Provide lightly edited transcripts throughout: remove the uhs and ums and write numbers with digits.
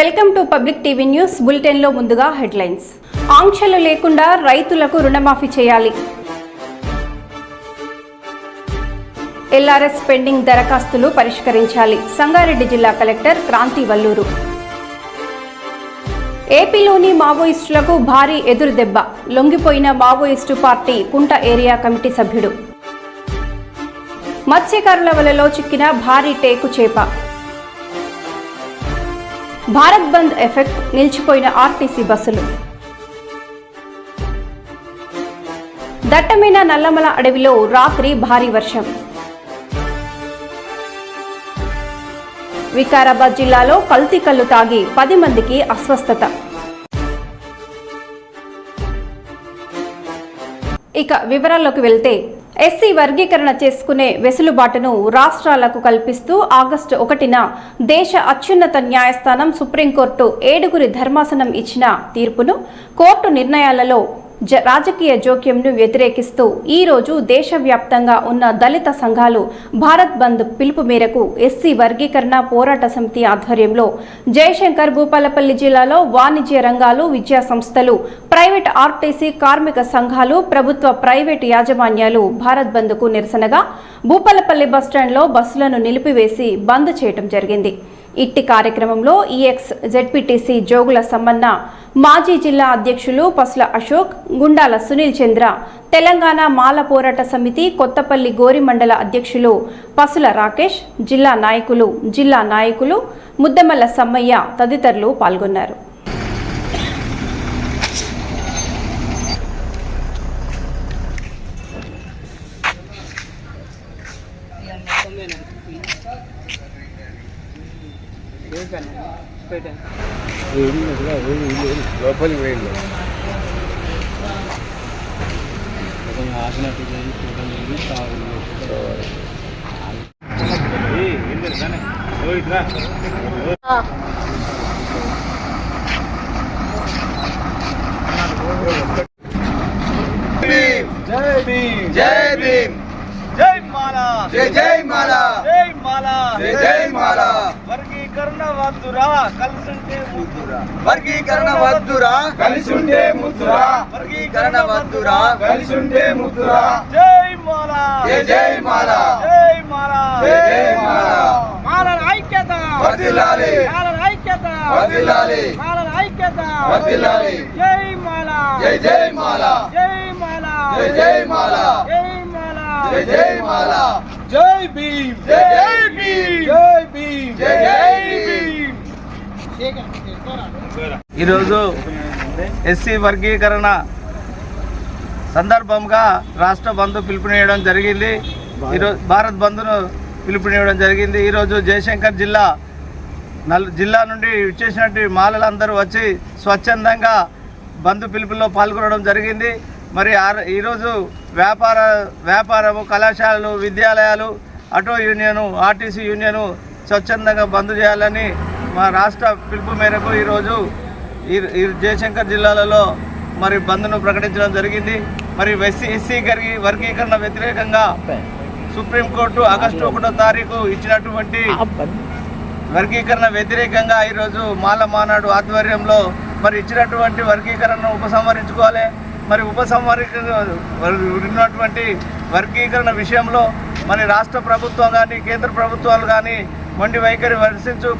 Welcome to public TV news bulletin లో ముందుగా headlines. ఆంక్షలు లేకుండా రైతులకు రుణమాఫీ చేయాలి. ఎల్ఆర్ఎస్ పెండింగ్ దరఖాస్తులు పరిష్కరించాలి. సంగారెడ్డి జిల్లా కలెక్టర్ క్రాంతి వల్లూరు. ఏపీలోని మావోయిస్టులకు భారీ ఎదురుదెబ్బ. లొంగిపోయిన మావోయిస్టు పార్టీ కుంట ఏరియా కమిటీ సభ్యుడు. మత్స్యకారుల వలలో చిక్కిన భారీ టేకు చేప. భారత్ బంద్ ఎఫెక్ట్, నిలిచిపోయిన ఆర్టీసీ బస్సులు. దట్టమైన నల్లమల అడవిలో రాత్రి భారీ వర్షం. వికారాబాద్ జిల్లాలో కల్తీ కల్లు తాగి 10 మందికి అస్వస్థత. ఇక వివరాల్లోకి వెళ్తే, ఎస్సీ వర్గీకరణ చేసుకునే వెసులుబాటును రాష్ట్రాలకు కల్పిస్తూ ఆగస్టు 1న దేశ అత్యున్నత న్యాయస్థానం సుప్రీంకోర్టు 7గురి ధర్మాసనం ఇచ్చిన తీర్పును, కోర్టు నిర్ణయాలలో రాజకీయ జోక్యంను వ్యతిరేకిస్తూ ఈ రోజు దేశవ్యాప్తంగా ఉన్న దళిత సంఘాలు భారత్ బంద్ పిలుపు మేరకు ఎస్సీ వర్గీకరణ పోరాట సమితి ఆధ్వర్యంలో జయశంకర్, భూపాలపల్లి జిల్లాలో వాణిజ్య రంగాలు, విద్యా సంస్థలు, ప్రైవేట్ ఆర్టీసీ కార్మిక సంఘాలు, ప్రభుత్వ ప్రైవేటు యాజమాన్యాలు భారత్ బంద్ కు నిరసనగా భూపాలపల్లి బస్టాండ్లో బస్సులను నిలిపివేసి బంద్ చేయడం జరిగింది. ఇట్టి కార్యక్రమంలో ఈఎక్స్ జెడ్పీటీసీ జోగుల సమ్మన్న, మాజీ జిల్లా అధ్యక్షులు పసుల అశోక్, గుండాల సునీల్ చంద్ర, తెలంగాణ మాల పోరాట సమితి కొత్తపల్లి గోరి మండల అధ్యక్షులు పసుల రాకేష్, జిల్లా నాయకులు ముద్దమల్ల సమ్మయ్య తదితరులు పాల్గొన్నారు. లోపలికి వేయండి. ఆసినట్టు జై భీమ్, జై భీమ్, జై మాలా, జై జై మాలా, జై మాలా, జై జై మాలా. వర్గీకరణ వద్దురా, కలిసుంటే ముద్దురా. వర్గీకరణ వద్దురా, కలిసుంటే ముద్దురా. వర్గీకరణ వద్దురా, కలిసుంటే ముద్దురా. జై మాలా, జై జై మాలా, జై మాలా, జై జై మాలా. మాలల ఐక్యత వర్ధిల్లాలి, మాలల ఐక్యత వర్ధిల్లాలి, మాలల ఐక్యత వర్ధిల్లాలి. జై మాలా, జై జై మాలా, జై మాలా, జై జై మాలా, జై మాలా, జై జై మాలా. జై భీమ్, జై భీమ్, జై భీమ్, జై జై భీమ్. ఈరోజు ఎస్సీ వర్గీకరణ సందర్భంగా రాష్ట్ర బంద్ పిలుపునివ్వడం జరిగింది. ఈరోజు భారత్ బంద్ను పిలుపునివ్వడం జరిగింది. ఈరోజు జయశంకర్ జిల్లా నుండి ఇచ్చేసినట్టు మాలలందరూ వచ్చి స్వచ్ఛందంగా బంద్ పిలుపులో పాల్గొనడం జరిగింది. మరి ఈరోజు వ్యాపారము, కళాశాలలు, విద్యాలయాలు, ఆటో యూనియను, ఆర్టీసీ యూనియను స్వచ్ఛందంగా బంద్ చేయాలని మా రాష్ట్ర పిలుపు మేరకు ఈరోజు ఈ జయశంకర్ జిల్లాలలో మరి బంద్ను ప్రకటించడం జరిగింది. మరి ఎస్సీ వర్గీకరణ వ్యతిరేకంగా సుప్రీంకోర్టు ఆగస్టు 1వ తారీఖు ఇచ్చినటువంటి వర్గీకరణ వ్యతిరేకంగా ఈరోజు మాల మానాడు ఆధ్వర్యంలో మరి ఇచ్చినటువంటి వర్గీకరణను ఉపసంహరించుకోవాలి. మరి ఉన్నటువంటి వర్గీకరణ విషయంలో మరి రాష్ట్ర ప్రభుత్వం కానీ కేంద్ర ప్రభుత్వాలు కానీ మొండి వైఖరి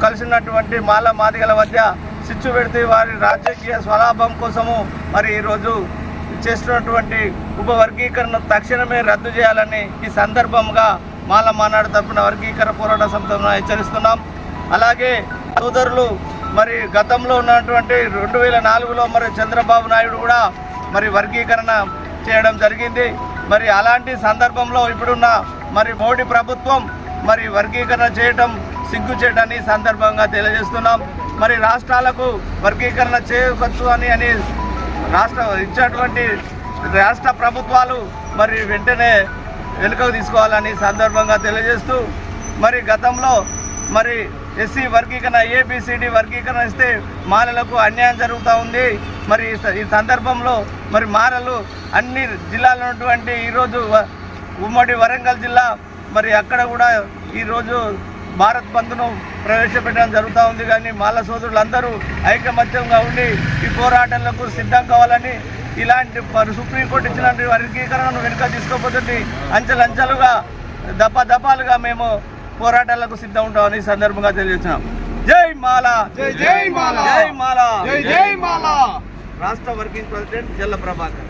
కలిసినటువంటి మాల మాదిగల మధ్య చిచ్చు పెడితే వారి రాజకీయ స్వలాభం కోసము మరి ఈరోజు చేస్తున్నటువంటి ఉపవర్గీకరణ తక్షణమే రద్దు చేయాలని ఈ సందర్భంగా మాల మానాడు తరపున వర్గీకరణ పోరాట సమితిని హెచ్చరిస్తున్నాం. అలాగే సోదరులు మరి గతంలో ఉన్నటువంటి 2004లో మరి చంద్రబాబు నాయుడు కూడా మరి వర్గీకరణ చేయడం జరిగింది. మరి అలాంటి సందర్భంలో ఇప్పుడున్న మరి మోడీ ప్రభుత్వం మరి వర్గీకరణ చేయడం సిగ్గుచేటని సందర్భంగా తెలియజేస్తున్నాం. మరి రాష్ట్రాలకు వర్గీకరణ చేయవచ్చు అని ఇచ్చినటువంటి రాష్ట్ర ప్రభుత్వాలు మరి వెంటనే వెనుకకు తీసుకోవాలని సందర్భంగా తెలియజేస్తూ, మరి గతంలో మరి ఎస్సీ వర్గీకరణ, ఏబిసిడి వర్గీకరణ ఇస్తే మాలలకు అన్యాయం జరుగుతూ ఉంది. మరి ఈ సందర్భంలో మరి మాలలు అన్ని జిల్లాలో ఉన్నటువంటి ఈరోజు ఉమ్మడి వరంగల్ జిల్లా మరి అక్కడ కూడా ఈరోజు భారత్ బంద్ను ప్రవేశపెట్టడం జరుగుతూ ఉంది. కానీ మాల సోదరులందరూ ఐకమత్యంగా ఉండి ఈ పోరాటాలకు సిద్ధం కావాలని, ఇలాంటి సుప్రీంకోర్టు ఇచ్చినటువంటి వర్గీకరణను వెనుక తీసుకోపోతుంది అంచెలంచెలుగా దఫాలుగా మేము పోరాటాలకు సిద్ధం ఉంటామని ఈ సందర్భంగా తెలియజేస్తున్నాం. జై మాల, జై జై మాల, జై మాల, జై జై మాల. రాష్ట్ర వర్కింగ్ ప్రెసిడెంట్ జల్ల ప్రభాకర్.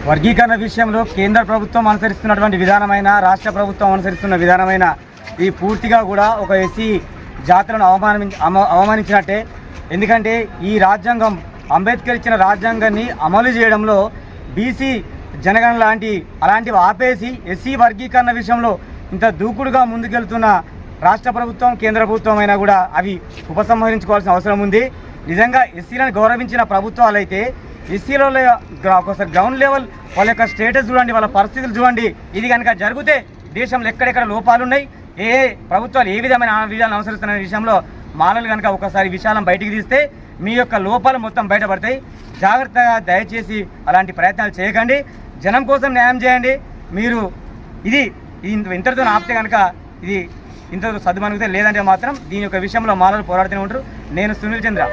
వర్గీకరణ విషయంలో కేంద్ర ప్రభుత్వం అనుసరిస్తున్నటువంటి విధానమైన, రాష్ట్ర ప్రభుత్వం అనుసరిస్తున్న విధానమైన ఈ పూర్తిగా కూడా ఒక ఎస్సీ జాతులను అవమానించినట్టే. ఎందుకంటే ఈ రాజ్యాంగం, అంబేద్కర్ ఇచ్చిన రాజ్యాంగాన్ని అమలు చేయడంలో బీసీ జనగణన అలాంటివి ఆపేసి ఎస్సీ వర్గీకరణ విషయంలో ఇంత దూకుడుగా ముందుకెళ్తున్న రాష్ట్ర ప్రభుత్వం, కేంద్ర ప్రభుత్వం అయినా కూడా అవి ఉపసంహరించుకోవాల్సిన అవసరం ఉంది. నిజంగా ఎస్సీలను గౌరవించిన ప్రభుత్వాలు అయితే ఎస్సీలలో ఒకసారి గ్రౌండ్ లెవెల్ వాళ్ళ యొక్క స్టేటస్ చూడండి, వాళ్ళ పరిస్థితులు చూడండి. ఇది కనుక జరిగితే దేశంలో ఎక్కడెక్కడ లోపాలు ఉన్నాయి, ఏ ప్రభుత్వాలు ఏ విధమైన విధానం అనుసరిస్తున్న విషయంలో మాలలు కనుక ఒకసారి విషయాలను బయటికి తీస్తే మీ యొక్క లోపాలు మొత్తం బయటపడతాయి. జాగ్రత్తగా దయచేసి అలాంటి ప్రయత్నాలు చేయకండి. జనం కోసం న్యాయం చేయండి. మీరు ఇది ఇంతటితో ఆపితే కనుక ఇది ఇంతటితో సర్దుమణిగితే, లేదంటే మాత్రం దీని యొక్క విషయంలో మాలలు పోరాడుతూనే ఉంటారు. నేను సునీల్ చంద్ర.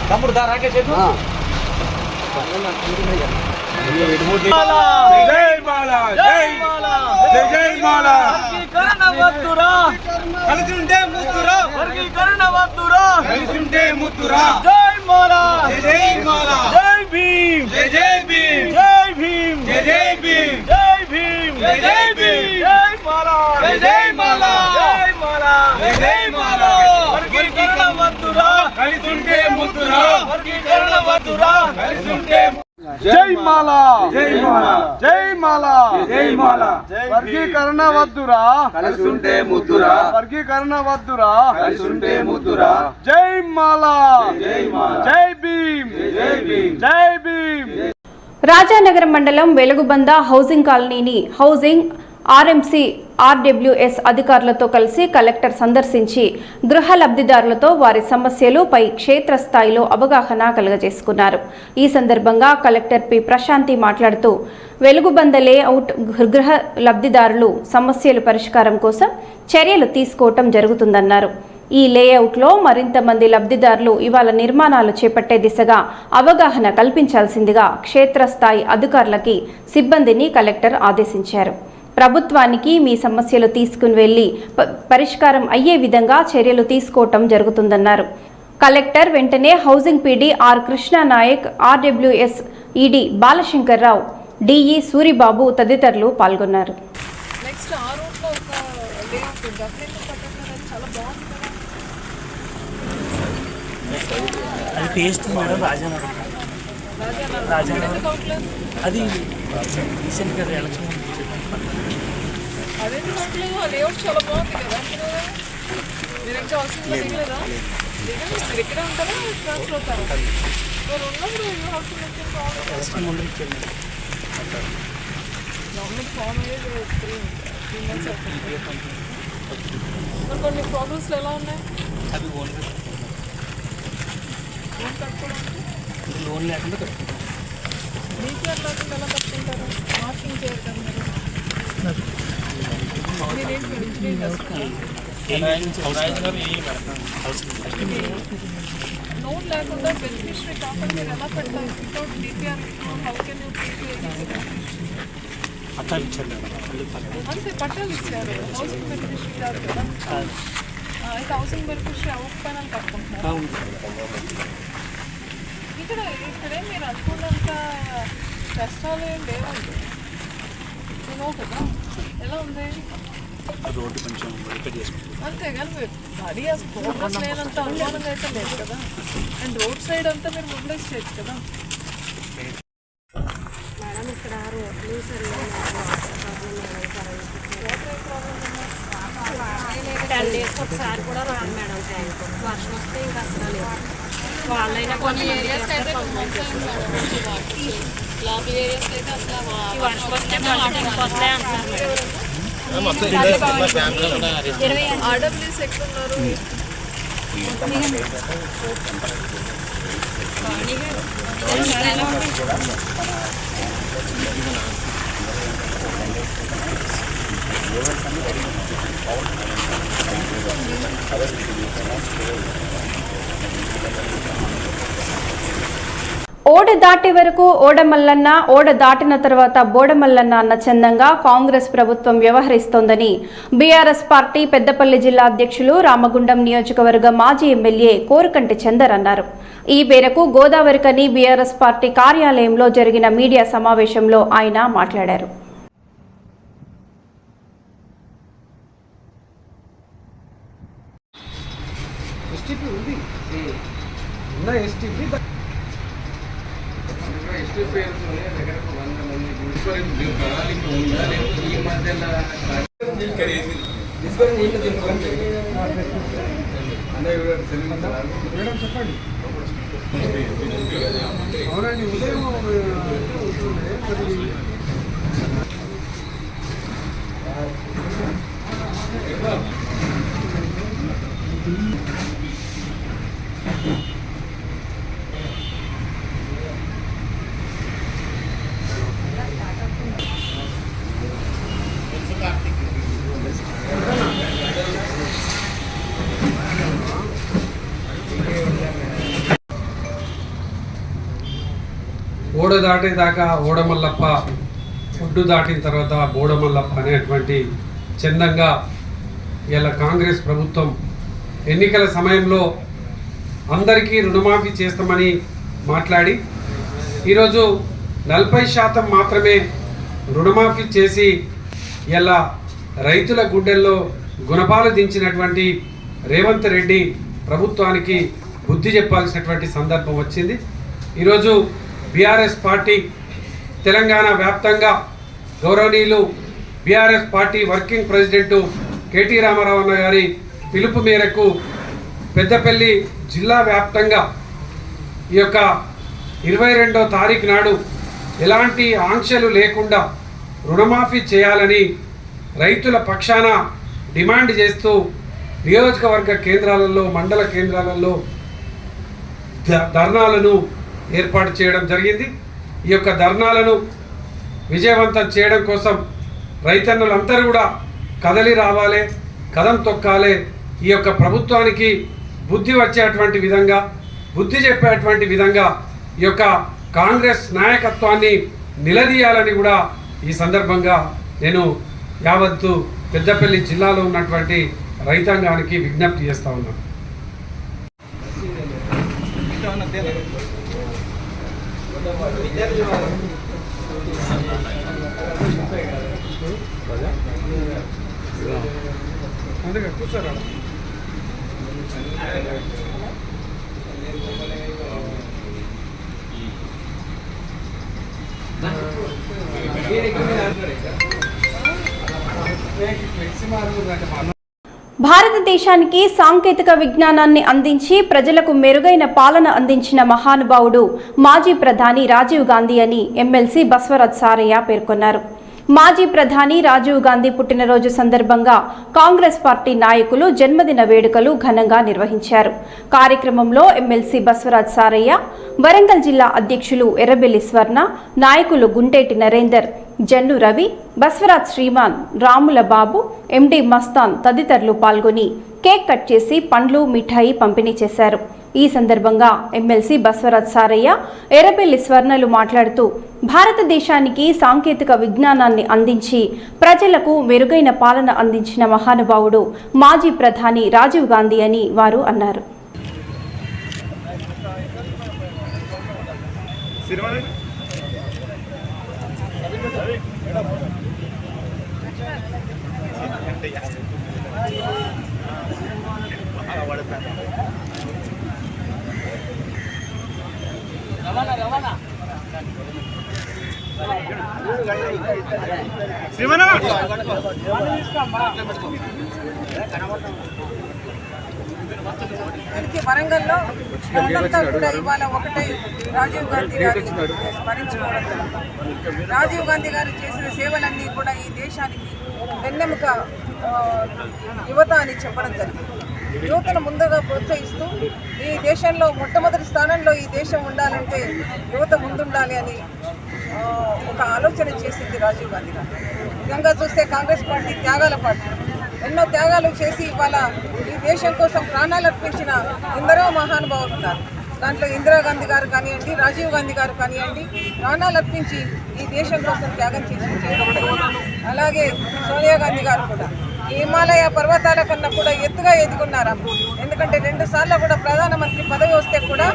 తమ్ముడు దా రాకేష్ జై మాలా, జై మాలా, జై మాలా, జై మాలా. వర్గీకరణ వద్దురా, కలిసుంటే ముద్దురా. వర్గీకరణ వద్దురా, కలిసుంటే ముద్దురా. జై మాలా, జై మాలా, జై భీమ్, జై భీమ్, జై భీమ్, జై భీమ్, జై భీమ్, జై భీమ్, జై మాలా, జై మాలా, జై మాలా, జై మాలా. వర్గీకరణ వద్దురా, కలిసుంటే ముద్దురా. వర్గీకరణ వద్దురా, కలిసుంటే. జై మాలా, జై మాలా, జై మాలా, జై మాలా. వర్గీకరణ వద్దురా, కలిసుంటే ముద్దురా. వర్గీకరణ వద్దురా, కలిసుంటే ముద్దురా. జై మాలా, జై మాలా, జై భీమ్, జై భీమ్, జై భీమ్. రాజానగరం మండలం వెలుగుబంద హౌసింగ్ కాలనీని హౌసింగ్ ఆర్ఎంసీ ఆర్డబ్ల్యూఎస్ అధికారులతో కలిసి కలెక్టర్ సందర్శించి గృహ లబ్ధిదారులతో వారి సమస్యలపై క్షేత్రస్థాయిలో అవగాహన కలుగజేసుకున్నారు. ఈ సందర్భంగా కలెక్టర్ పి ప్రశాంతి మాట్లాడుతూ వెలుగుబంద లేఅవుట్ గృహ లబ్ధిదారులు సమస్యల పరిష్కారం కోసం చర్యలు తీసుకోవటం జరుగుతుందన్నారు. ఈ లేఅవుట్లో మరింత మంది లబ్ధిదారులు ఇవాళ నిర్మాణాలు చేపట్టే దిశగా అవగాహన కల్పించాల్సిందిగా క్షేత్రస్థాయి అధికారులకి సిబ్బందిని కలెక్టర్ ఆదేశించారు. ప్రభుత్వానికి మీ సమస్యలు తీసుకుని వెళ్లి పరిష్కారం అయ్యే విధంగా చర్యలు తీసుకోవటం జరుగుతుందన్నారు. కలెక్టర్ వెంటనే housing PD R Krishna Nayak, RWS ED Balashankar Rao, DE Suribabu తదితరులు పాల్గొన్నారు. అది రీసెంట్గా ఎలక్షన్ అదే లేఅవుట్ చాలా బాగుంది కదా. మీరు ఇంకా హౌసింగ్ దిగలేదా? మీరు ఇక్కడే ఉంటారా, ట్రాన్స్ఫర్ అవుతారా? మీరు ఉన్నప్పుడు గవర్నమెంట్ ఫామ్ అయ్యేది 3 months అవుతుంది. మరి కొన్ని ప్రాబ్లమ్స్లు ఎలా ఉన్నాయి? అవి లోన్ కట్టుకోవడానికి లోన్ లేకుండా మీకు అట్లా ఎలా కట్టుకుంటారు? మార్కింగ్ చేయరు కదా మీరు. లోన్ లేకుండా బెనిఫిషరీ కాకుండా మీరు ఎలా పెట్టాలి? Without DPR how can you పట్టాలు ఇచ్చారు, అంతే పట్టాలు ఇచ్చారు. హౌసింగ్ బెనిఫిషరీ కాదు కదా. అయితే హౌసింగ్ బెనిఫిషరీ అవ్వకపోయినా కట్టుకుంటున్నారు. ఇక్కడే మీరు అనుకున్నంత కష్టాలు ఏం లేవండి. నేను కదా ఎలా ఉంది రోడ్డు కొంచెం రిపేర్ చేసుకుంటాం అంతేగాని మరీ అసలు ప్రోగ్రెస్ లేనంత అనుమానంగా అయితే లేదు కదా. అండ్ రోడ్ సైడ్ అంతా మీరు మొబిలైజ్ చేయొచ్చు కదా. మేడం ఇక్కడ రోడ్లు సరిగా 10 days ఒకసారి కూడా రాదు మేడం. ట్యాంక్ వర్షం వస్తే ఇంకా అసలు లేదు. వాళ్ళైనా కొన్ని ఏరియాస్ అయితే వర్షం వస్తే వస్తాయి అంటున్నారు మేడం. ఆర్డబ్ల్యూస్ ఎట్లున్నారు? ఓడ దాటే వరకు ఓడమల్లన్న, ఓడ దాటిన తర్వాత బోడమల్లన్న అన్న చందంగా కాంగ్రెస్ ప్రభుత్వం వ్యవహరిస్తోందని బీఆర్ఎస్ పార్టీ పెద్దపల్లి జిల్లా అధ్యక్షులు రామగుండం నియోజకవర్గ మాజీ ఎమ్మెల్యే కోరుకంటి చందర్ అన్నారు. ఈ మేరకు గోదావరికని బీఆర్ఎస్ పార్టీ కార్యాలయంలో జరిగిన మీడియా సమావేశంలో ఆయన మాట్లాడారు. అవునండి, ఉదయం ఓడ దాటేదాకా ఓడమల్లప్ప, ఒడ్డు దాటిన తర్వాత బోడమల్లప్ప అనేటువంటి చందంగా ఇలా కాంగ్రెస్ ప్రభుత్వం ఎన్నికల సమయంలో అందరికీ రుణమాఫీ చేస్తామని మాట్లాడి ఈరోజు 40% మాత్రమే రుణమాఫీ చేసి ఇలా రైతుల గుండెల్లో గుణపాలు దించినటువంటి రేవంత్ రెడ్డి ప్రభుత్వానికి బుద్ధి చెప్పాల్సినటువంటి సందర్భం వచ్చింది. ఈరోజు బీఆర్ఎస్ పార్టీ తెలంగాణ వ్యాప్తంగా గౌరవనీయులు BRS party working president KT Rama Rao అన్న గారి పిలుపు మేరకు పెద్దపల్లి జిల్లా వ్యాప్తంగా ఈ యొక్క 22వ తారీఖు నాడు ఎలాంటి ఆంక్షలు లేకుండా రుణమాఫీ చేయాలని రైతుల పక్షాన డిమాండ్ చేస్తూ నియోజకవర్గ కేంద్రాలలో, మండల కేంద్రాలలో ధర్నాలను ఏర్పాటు చేయడం జరిగింది. ఈ యొక్క ధర్నాలను విజయవంతం చేయడం కోసం రైతన్నులందరూ కూడా కదలి రావాలి, కదం తొక్కాలి. ఈ యొక్క ప్రభుత్వానికి బుద్ధి వచ్చేటువంటి విధంగా, బుద్ధి చెప్పేటువంటి విధంగా ఈ యొక్క కాంగ్రెస్ నాయకత్వాన్ని నిలదీయాలని కూడా ఈ సందర్భంగా నేను యావత్తు పెద్దపల్లి జిల్లాలో ఉన్నటువంటి రైతాంగానికి విజ్ఞప్తి చేస్తా ఉన్నాను. కూర్చోరా భారతదేశానికి సాంకేతిక విజ్ఞానాన్ని అందించి ప్రజలకు మెరుగైన పాలన అందించిన మహానుభావుడు మాజీ ప్రధాని రాజీవ్ గాంధీ అని ఎమ్మెల్సీ బస్వరాజ్ సారయ్య పేర్కొన్నారు. మాజీ ప్రధాని రాజీవ్ గాంధీ పుట్టినరోజు సందర్భంగా కాంగ్రెస్ పార్టీ నాయకులు జన్మదిన వేడుకలు ఘనంగా నిర్వహించారు. కార్యక్రమంలో ఎమ్మెల్సీ బస్వరాజ్ సారయ్య, వరంగల్ జిల్లా అధ్యక్షులు ఎర్రబెల్లి స్వర్ణ, నాయకులు గుంటేటి నరేందర్, జన్ను రవి, బస్వరాజ్ శ్రీమాన్, రాముల బాబు, ఎండి మస్తాన్ తదితరులు పాల్గొని కేక్ కట్ చేసి పండ్లు, మిఠాయి పంపిణీ చేశారు. ఈ సందర్భంగా ఎమ్మెల్సీ బస్వరాజ్ సారయ్య, ఎర్రబెల్లి స్వర్ణలు మాట్లాడుతూ భారతదేశానికి సాంకేతిక విజ్ఞానాన్ని అందించి ప్రజలకు మెరుగైన పాలన అందించిన మహానుభావుడు మాజీ ప్రధాని రాజీవ్ గాంధీ అని వారు అన్నారు. శ్రీమన్న దీనికి వరంగల్లో ప్రజలంతా కూడా ఇవాళ ఒకటే రాజీవ్ గాంధీ గారి స్మరించుకోవడం జరుగుతుంది. రాజీవ్ గాంధీ గారు చేసిన సేవలన్నీ కూడా ఈ దేశానికి వెన్నెముక యువత అని చెప్పడం జరిగింది. యువతను ముందుగా ప్రోత్సహిస్తూ ఈ దేశంలో మొట్టమొదటి స్థానంలో ఈ దేశం ఉండాలంటే యువత ముందుండాలి అని ఒక ఆలోచన చేసింది రాజీవ్ గాంధీ గారు. నిజంగా చూస్తే కాంగ్రెస్ పార్టీ త్యాగాల పార్టీ, ఎన్నో త్యాగాలు చేసి ఇవాళ ఈ దేశం కోసం ప్రాణాలు అర్పించిన ఎందరో మహానుభావులు ఉన్నారు. దాంట్లో ఇందిరాగాంధీ గారు కానివ్వండి, రాజీవ్ గాంధీ గారు కానివ్వండి, ప్రాణాలు అర్పించి ఈ దేశం కోసం త్యాగం చేయడం. అలాగే సోనియా గాంధీ గారు కూడా హిమాలయ పర్వతాల కన్నా కూడా ఎత్తుగా ఎదుగున్నారు. ఎందుకంటే 2 సార్లు కూడా ప్రధానమంత్రి పదవి వస్తే కూడా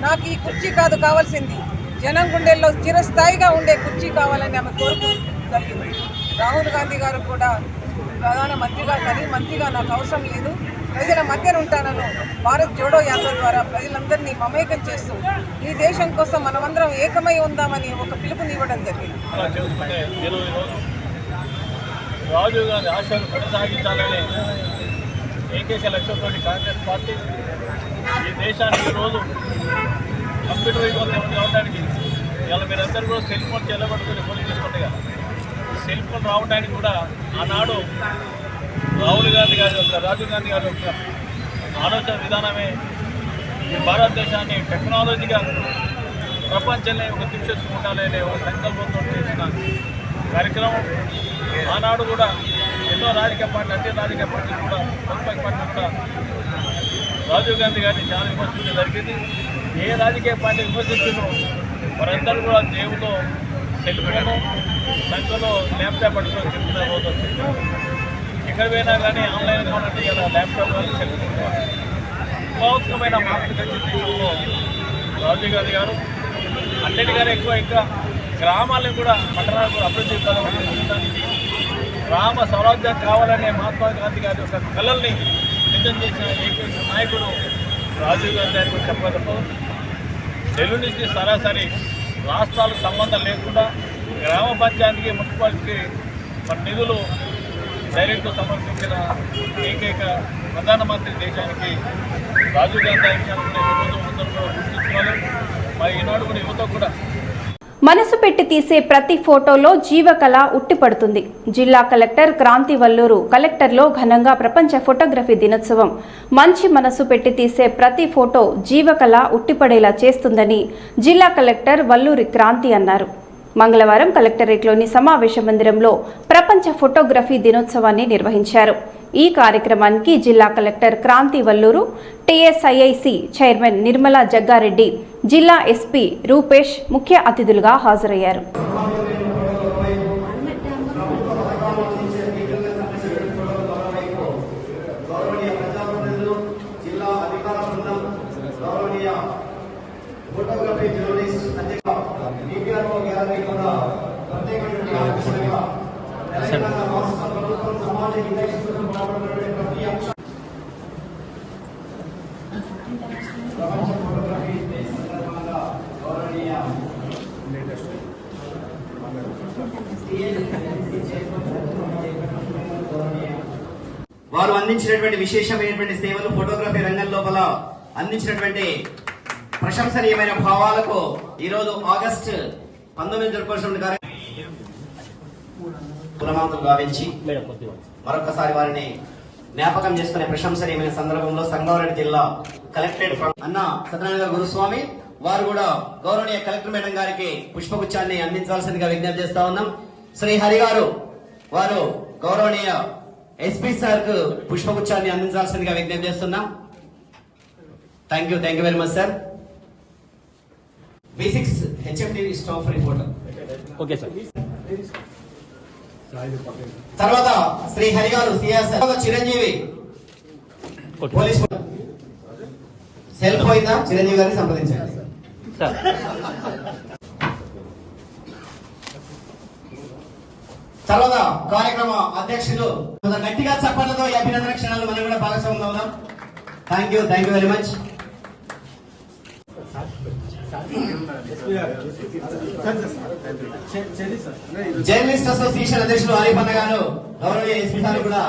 నాకు ఈ కుర్చీ కాదు కావాల్సింది, జనం గుండెల్లో చిరస్థాయిగా ఉండే కుర్చీ కావాలని ఆమె కోరుకు జరిగింది. రాహుల్ గాంధీ గారు కూడా ప్రధానమంత్రిగా కానీ మంత్రిగా నాకు అవసరం లేదు, ప్రజల మధ్యన ఉంటానను భారత్ జోడో యాత్ర ద్వారా ప్రజలందరినీ మమేకం చేస్తూ ఈ దేశం కోసం మనమందరం ఏకమై ఉందామని ఒక పిలుపునివ్వడం జరిగింది. రాజీవ్ గాంధీ ఆశయాలు కొనసాగించాలనే ఏకైక లక్ష్యంతో కాంగ్రెస్ పార్టీ ఈ దేశానికి ఈరోజు కంప్యూటర్ యుగంలో రావడానికి ఇవాళ మీరందరూ కూడా సెల్ ఫోన్ చెల్లబడుతుంది ఫోన్ చేసుకుంటే కదా, సెల్ ఫోన్ రావడానికి కూడా ఆనాడు రాహుల్ గాంధీ గారి యొక్క రాజీవ్ గాంధీ గారి యొక్క ఆలోచన విధానమే ఈ భారతదేశాన్ని టెక్నాలజీగా ప్రపంచంలో ఒక తీసుకుంటాలనే ఒక సంకల్పంతో చేసిన కార్యక్రమం. ఆనాడు కూడా ఎన్నో రాజకీయ పార్టీలు, అన్ని రాజకీయ పార్టీలు కూడా ప్రతిపక్ష పార్టీలు కూడా రాజీవ్ గాంధీ గారిని చాలా విమర్శించడం జరిగింది. ఏ రాజకీయ పార్టీ విమర్శించారో వారందరూ కూడా దేవులో సెల్ ఫోను సంఖ్యలో ల్యాప్టాప్ పట్టుకొని చెప్తున్న రోజు వచ్చింది. ఎక్కడ పోయినా కానీ ఆన్లైన్ కావాలంటే ఇలా ల్యాప్టాప్ కానీ సెల్ ఫోన్ కావాలి. విప్లవాత్మకమైన మార్పులు తెచ్చిన దేశంలో రాజీవ్ గాంధీ గారు అన్నిటికన్నా ఇంకా గ్రామాలను కూడా పట్టణాలు కూడా అభివృద్ధి పడడానికి గ్రామ స్వరాజ్యం కావాలనే మహాత్మా గాంధీ గారి యొక్క కళల్ని నిజం చేసిన ఏకైక నాయకుడు రాజీవ్ గాంధీ గారికి చెప్పగలరు. ఢిల్లీ నుంచి సరాసరి రాష్ట్రాలకు సంబంధం లేకుండా గ్రామ పంచాయతీకి, మున్సిపాలిటీకి మన నిధులు డైరెక్ట్ సమర్పించిన ఏకైక ప్రధానమంత్రి దేశానికి రాజీవ్ గాంధీ విషయాన్ని అందరూ కూడా గుర్తించుకోవాలి. మరి ఈనాడు కూడా యువత కూడా మనసు పెట్టి తీసే ప్రతి ఫోటోలో జీవకళ ఉట్టిపడుతుంది. జిల్లా కలెక్టర్ క్రాంతి వల్లూరు కలెక్టర్లో ఘనంగా ప్రపంచ ఫోటోగ్రఫీ దినోత్సవం. మంచి మనసు పెట్టి తీసే ప్రతి ఫోటో జీవకళ ఉట్టిపడేలా చేస్తుందని జిల్లా కలెక్టర్ వల్లూరి క్రాంతి అన్నారు. మంగళవారం కలెక్టరేట్లోని సమావేశ మందిరంలో ప్రపంచ ఫోటోగ్రఫీ దినోత్సవాన్ని నిర్వహించారు. ఈ కార్యక్రమానికి జిల్లా collector Kranthi Valluru, TSIIC chairman Nirmala Jagga Reddy, జిల్లా ఎస్పీ రూపేష్ ముఖ్య అతిథులుగా హాజరయ్యారు. వారు అందించినటువంటి విశేషమైనటువంటి సేవలు, ఫోటోగ్రఫీ రంగం లోపల అందించినటువంటి ప్రశంసనీయమైన భావాలకు ఈరోజు ఆగస్టు 19 జరుపుకోవాల్సిన గావించి మరొకసారి వారిని జ్ఞాపకం చేసుకునే ప్రశంసనీయమైన సందర్భంలో సంగారెడ్డి జిల్లా కలెక్టరేట్ అన్న సత్యనారాయణ గురుస్వామి వారు కూడా గౌరవనీయ కలెక్టర్ మేడం గారికి పుష్పగుచ్చాన్ని అందించాల్సిందిగా విజ్ఞప్తి చేస్తా ఉన్నాం. శ్రీ హరి గారు వారు గౌరవనీయ ఎస్పీ సార్ కు పుష్పగుచ్చాన్ని అందించాల్సిందిగా విజ్ఞప్తి చేస్తున్నాం. Thank you very much sir. B6 HMTV stop for photo. Okay sir. తర్వాత శ్రీ హరి గారు సిఎస్ఆర్, చిరంజీవి పోలీస్ సెల్ పోయిందా చిరంజీవి గారిని సంప్రదించండి. తర్వాత కార్యక్రమ అధ్యక్షులు గట్టిగా చప్పట్లతో ఈ అభినందన క్షణాలు మనం కూడా భాగస్వామ్యం అవుదాం. Thank you very much. Journalist association అధ్యక్షులు ఆరిఫ్ అన్న గారు, గౌరవనీయ ఎస్పీ గారు కూడా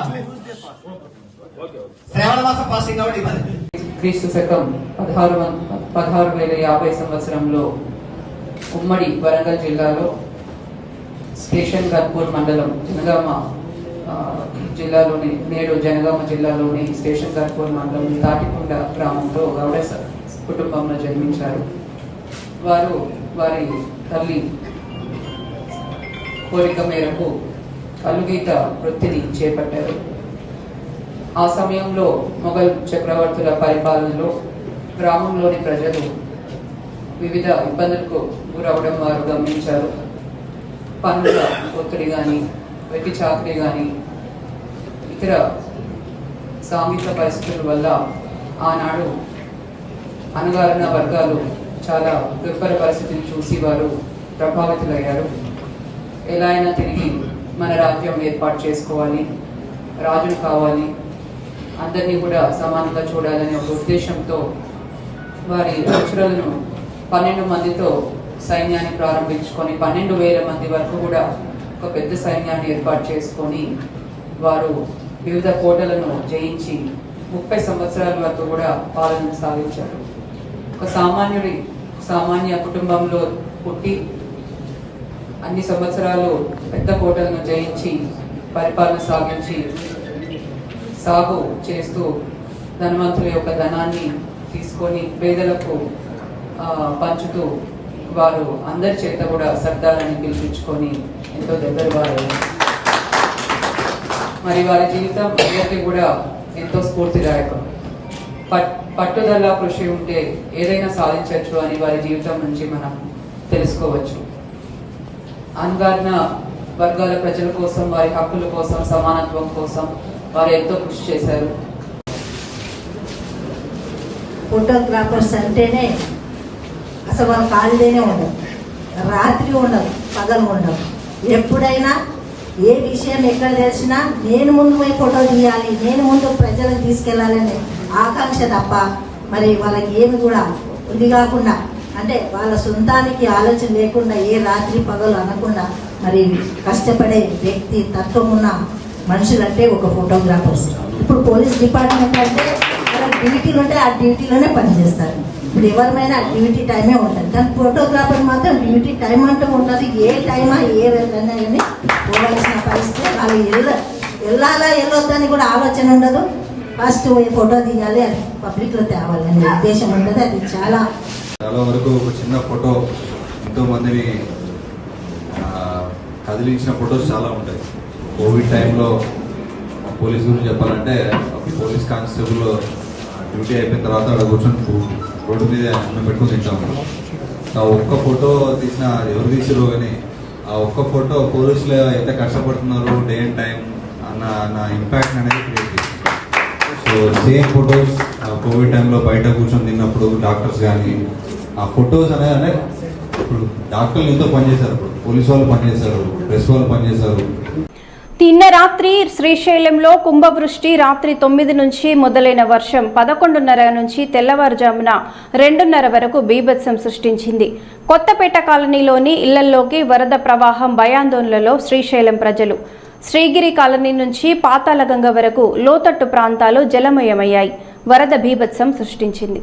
శ్రావణ మాసం పాసింగ్ కాబట్టి ఇబ్బంది. క్రీస్తు శకం 1650 సంవత్సరంలో ఉమ్మడి వరంగల్ జిల్లాలో స్టేషన్ గన్పూర్ మండలం జనగామ జిల్లాలోని నేడు జనగామ జిల్లాలోని స్టేషన్ గన్పూర్ మండలం తాటికొండ గ్రామంలో గౌడ కుటుంబంలో జన్మించారు. వారు వారి తల్లి కోరిక మేరకు కలుగీత వృత్తిని చేపట్టారు. ఆ సమయంలో మొఘల్ చక్రవర్తుల పరిపాలనలో గ్రామంలోని ప్రజలు వివిధ ఇబ్బందులకు గురవడం వారు గమనించారు. పన్నుల ఒత్తిడి కానీ, వెట్టి చాకరీ కానీ, ఇతర సాంఘిక పరిస్థితుల వల్ల ఆనాడు అణగారిన వర్గాలు చాలా దుర్భర పరిస్థితిని చూసి వారు ప్రభావితులయ్యారు. ఎలా అయినా తిరిగి మన రాజ్యం ఏర్పాటు చేసుకోవాలి, రాజును కావాలి, అందరినీ కూడా సమానంగా చూడాలనే ఒక ఉద్దేశంతో వారి అనుచరులను 12 మందితో సైన్యాన్ని ప్రారంభించుకొని 12,000 మంది వరకు కూడా ఒక పెద్ద సైన్యాన్ని ఏర్పాటు చేసుకొని వారు వివిధ కోటలను జయించి 30 సంవత్సరాల వరకు కూడా పాలన సాగించారు. ఒక సామాన్య కుటుంబంలో పుట్టి అన్ని సంవత్సరాలు పెద్ద కోటలను జయించి పరిపాలన సాగించి సాగు చేస్తూ ధనవంతుల యొక్క ధనాన్ని తీసుకొని పేదలకు పంచుతూ వారు అందరి చేత కూడా సర్దారాన్ని పిలిపించుకొని ఎంతో దగ్గర వారు. మరి వారి జీవితం అందరికీ కూడా ఎంతో స్ఫూర్తిదాయకం. పట్టుదల కృషి ఉంటే ఏదైనా సాధించవచ్చు అని వారి జీవితం నుంచి మనం తెలుసుకోవచ్చు. అణగారిన వర్గాల ప్రజల కోసం, వారి హక్కుల కోసం, సమానత్వం కోసం వారు ఎంతో కృషి చేశారు. ఫోటోగ్రాఫర్స్ అంటేనే అసలు వాళ్ళు ఖాళీనే ఉండదు, రాత్రి ఉండదు, పగలు ఉండదు. ఎప్పుడైనా ఏ విషయం ఎక్కడ తెలిసినా నేను ముందు పోయి ఫోటో తీయాలి, నేను ముందు ప్రజలకు తీసుకెళ్లాలనే ఆకాంక్ష తప్ప మరి వాళ్ళకి ఏమి కూడా ఉంది కాకుండా, అంటే వాళ్ళ సొంతానికి ఆలోచన లేకుండా ఏ రాత్రి పగలు అనకుండా మరి కష్టపడే వ్యక్తి తత్వం ఉన్న మనుషులంటే ఒక ఫోటోగ్రాఫర్స్. ఇప్పుడు పోలీస్ డిపార్ట్మెంట్ అంటే డ్యూటీలు ఉంటే ఆ డ్యూటీలోనే పనిచేస్తారు. ఇప్పుడు ఎవరిమైనా డ్యూటీ టైమే ఉంటుంది, కానీ ఫోటోగ్రాఫర్ మాత్రం డ్యూటీ టైం అంటూ ఉంటుంది. ఏ టైమా ఏ వెళ్ళైనా కానీ పోవాల్సిన పరిస్థితి. వాళ్ళు వెళ్ళాలా వెళ్ళొద్దని కూడా ఆలోచన ఉండదు. ఫస్ట్ ఫోటో తీయాలి, అది పబ్లిక్లో తేవాలనే ఉద్దేశం ఉంటుంది. అది చాలా వరకు ఒక చిన్న ఫోటో ఎంతో మందిని కదిలించిన ఫొటోస్ చాలా ఉంటాయి. కోవిడ్ టైంలో పోలీస్ గురించి చెప్పాలంటే పోలీస్ కానిస్టేబుల్ డ్యూటీ అయిపోయిన తర్వాత అక్కడ కూర్చొని రోడ్డు మీద అన్నం పెట్టుకుని తింటాము. ఆ ఒక్క ఫోటో తీసిన ఎవరు తీసిరో కానీ ఆ ఒక్క ఫోటో పోలీసులు ఎంత కష్టపడుతున్నారు డే అండ్ టైం అన్న ఇంపాక్ట్ అనేది క్రియేట్ చేస్తుంది. సో సేమ్ ఫొటోస్ కోవిడ్ టైంలో బయట కూర్చొని తిన్నప్పుడు డాక్టర్స్ కానీ ఆ ఫొటోస్ అనేది ఇప్పుడు డాక్టర్లు ఎంతో పనిచేశారు, ఇప్పుడు పోలీసు వాళ్ళు పనిచేశారు, ప్రెస్ వాళ్ళు పనిచేశారు. నిన్న రాత్రి శ్రీశైలంలో కుంభవృష్టి రాత్రి 9 నుంచి మొదలైన వర్షం 11:30 నుంచి తెల్లవారుజామున 2:30 వరకు బీభత్సం సృష్టించింది. కొత్తపేట కాలనీలోని ఇళ్లలోకి వరద ప్రవాహం భయాందోళనలో శ్రీశైలం ప్రజలు. శ్రీగిరి కాలనీ నుంచి పాతాళగంగ వరకు లోతట్టు ప్రాంతాలు జలమయమయ్యాయి. వరద బీభత్సం సృష్టించింది.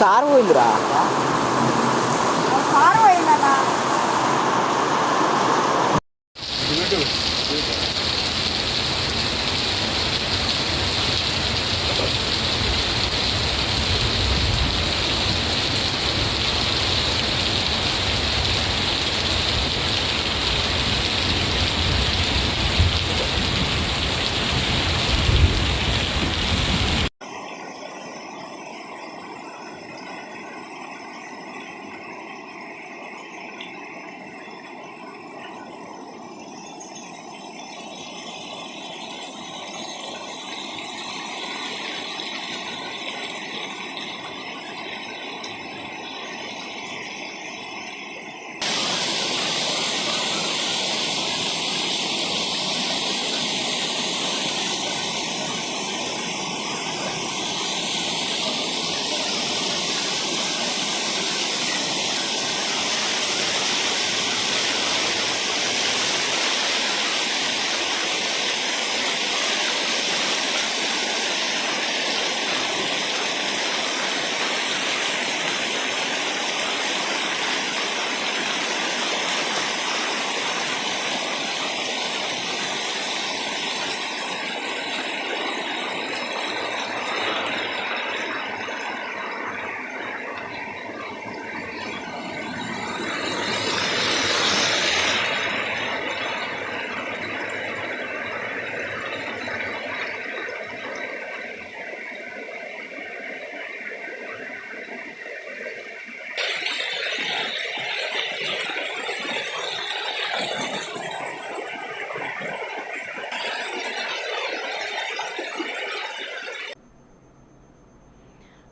కారు పోయిందిరా, కారు పోయిందన్నా.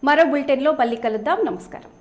మరో బులెటిన్లో మళ్ళీ కలుద్దాం. నమస్కారం.